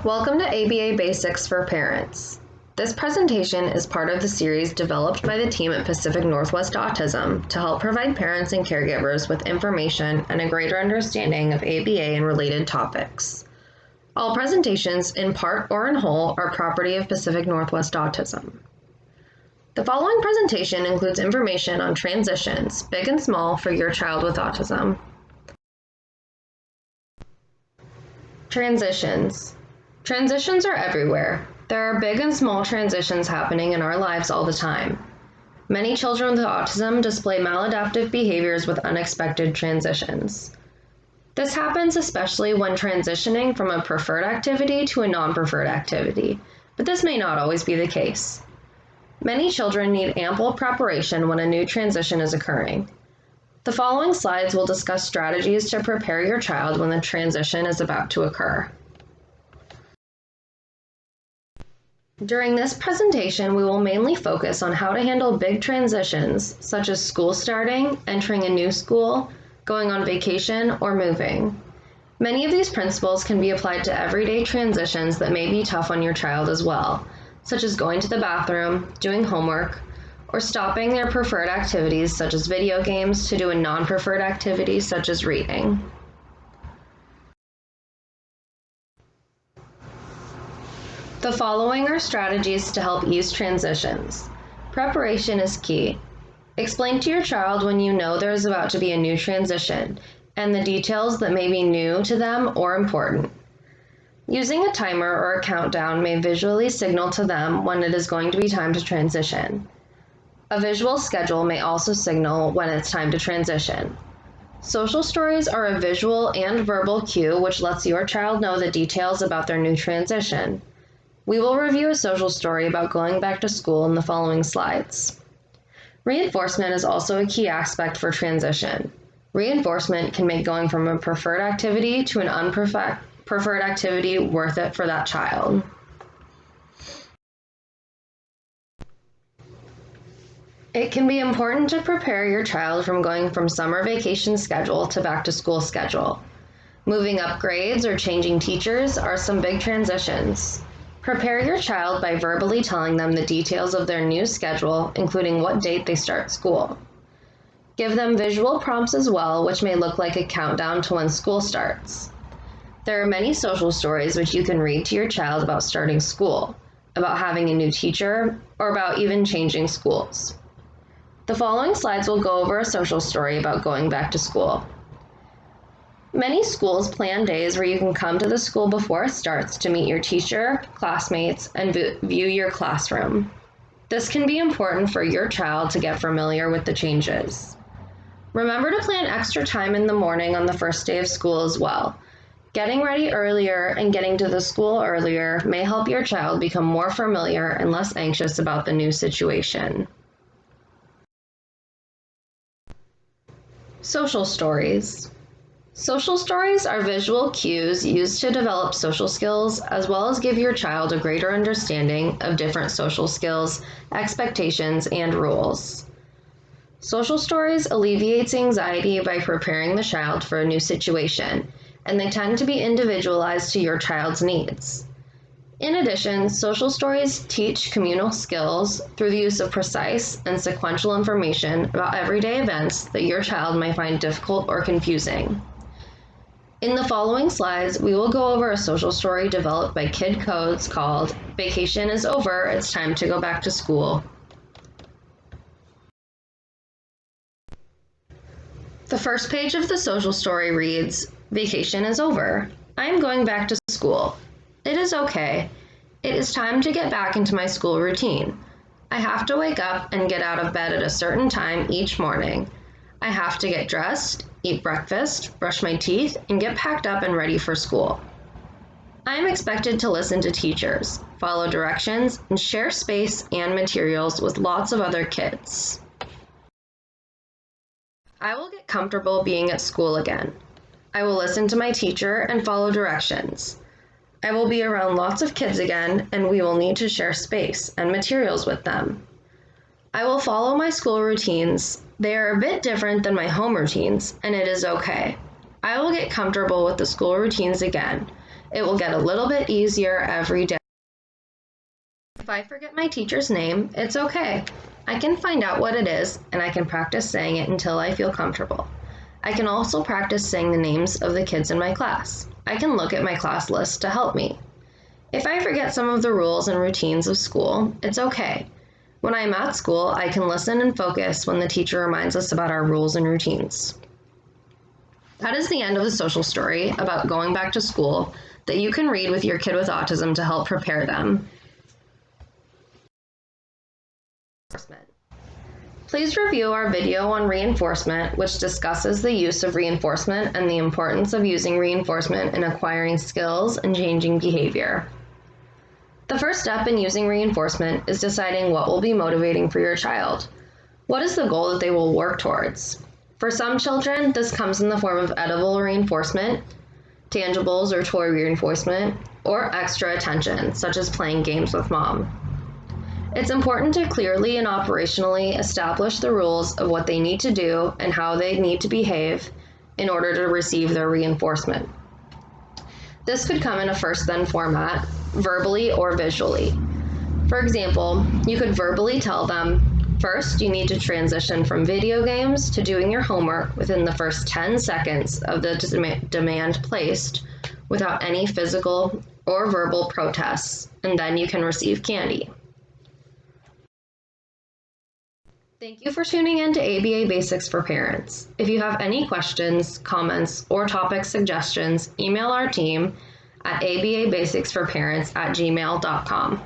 Welcome to ABA Basics for Parents. This presentation is part of the series developed by the team at Pacific Northwest Autism to help provide parents and caregivers with information and a greater understanding of ABA and related topics. All presentations, in part or in whole, are property of Pacific Northwest Autism. The following presentation includes information on transitions, big and small, for your child with autism. Transitions. Transitions are everywhere. There are big and small transitions happening in our lives all the time. Many children with autism display maladaptive behaviors with unexpected transitions. This happens especially when transitioning from a preferred activity to a non-preferred activity, but this may not always be the case. Many children need ample preparation when a new transition is occurring. The following slides will discuss strategies to prepare your child when the transition is about to occur. During this presentation, we will mainly focus on how to handle big transitions, such as school starting, entering a new school, going on vacation, or moving. Many of these principles can be applied to everyday transitions that may be tough on your child as well, such as going to the bathroom, doing homework, or stopping their preferred activities such as video games to do a non-preferred activity such as reading. The following are strategies to help ease transitions. Preparation is key. Explain to your child when you know there is about to be a new transition and the details that may be new to them or important. Using a timer or a countdown may visually signal to them when it is going to be time to transition. A visual schedule may also signal when it's time to transition. Social stories are a visual and verbal cue which lets your child know the details about their new transition. We will review a social story about going back to school in the following slides. Reinforcement is also a key aspect for transition. Reinforcement can make going from a preferred activity to an unpreferred activity worth it for that child. It can be important to prepare your child from going from summer vacation schedule to back to school schedule. Moving up grades or changing teachers are some big transitions. Prepare your child by verbally telling them the details of their new schedule, including what date they start school. Give them visual prompts as well, which may look like a countdown to when school starts. There are many social stories which you can read to your child about starting school, about having a new teacher, or about even changing schools. The following slides will go over a social story about going back to school. Many schools plan days where you can come to the school before it starts to meet your teacher, classmates, and view your classroom. This can be important for your child to get familiar with the changes. Remember to plan extra time in the morning on the first day of school as well. Getting ready earlier and getting to the school earlier may help your child become more familiar and less anxious about the new situation. Social stories. Social stories are visual cues used to develop social skills as well as give your child a greater understanding of different social skills, expectations, and rules. Social stories alleviates anxiety by preparing the child for a new situation, and they tend to be individualized to your child's needs. In addition, social stories teach communal skills through the use of precise and sequential information about everyday events that your child may find difficult or confusing. In the following slides, we will go over a social story developed by Kid Codes called "Vacation is Over, It's Time to Go Back to School." The first page of the social story reads, "Vacation is over. I am going back to school. It is okay. It is time to get back into my school routine. I have to wake up and get out of bed at a certain time each morning. I have to get dressed, eat breakfast, brush my teeth, and get packed up and ready for school. I am expected to listen to teachers, follow directions, and share space and materials with lots of other kids. I will get comfortable being at school again. I will listen to my teacher and follow directions. I will be around lots of kids again, and we will need to share space and materials with them. I will follow my school routines. They are a bit different than my home routines, and it is okay. I will get comfortable with the school routines again, It will get a little bit easier every day. If I forget my teacher's name, it's okay. I can find out what it is and I can practice saying it until I feel comfortable. I can also practice saying the names of the kids in my class. I can look at my class list to help me. If I forget some of the rules and routines of school, it's okay. When I'm at school, I can listen and focus when the teacher reminds us about our rules and routines. That is the end of the social story about going back to school that you can read with your kid with autism to help prepare them. Please review our video on reinforcement, which discusses the use of reinforcement and the importance of using reinforcement in acquiring skills and changing behavior. The first step in using reinforcement is deciding what will be motivating for your child. What is the goal that they will work towards? For some children, this comes in the form of edible reinforcement, tangibles or toy reinforcement, or extra attention, such as playing games with mom. It's important to clearly and operationally establish the rules of what they need to do and how they need to behave in order to receive their reinforcement. This could come in a first-then format, verbally or visually. For example, you could verbally tell them, first, you need to transition from video games to doing your homework within the first 10 seconds of the demand placed without any physical or verbal protests, and then you can receive candy. Thank you for tuning in to ABA Basics for Parents. If you have any questions, comments, or topic suggestions, email our team at ababasicsforparents@gmail.com.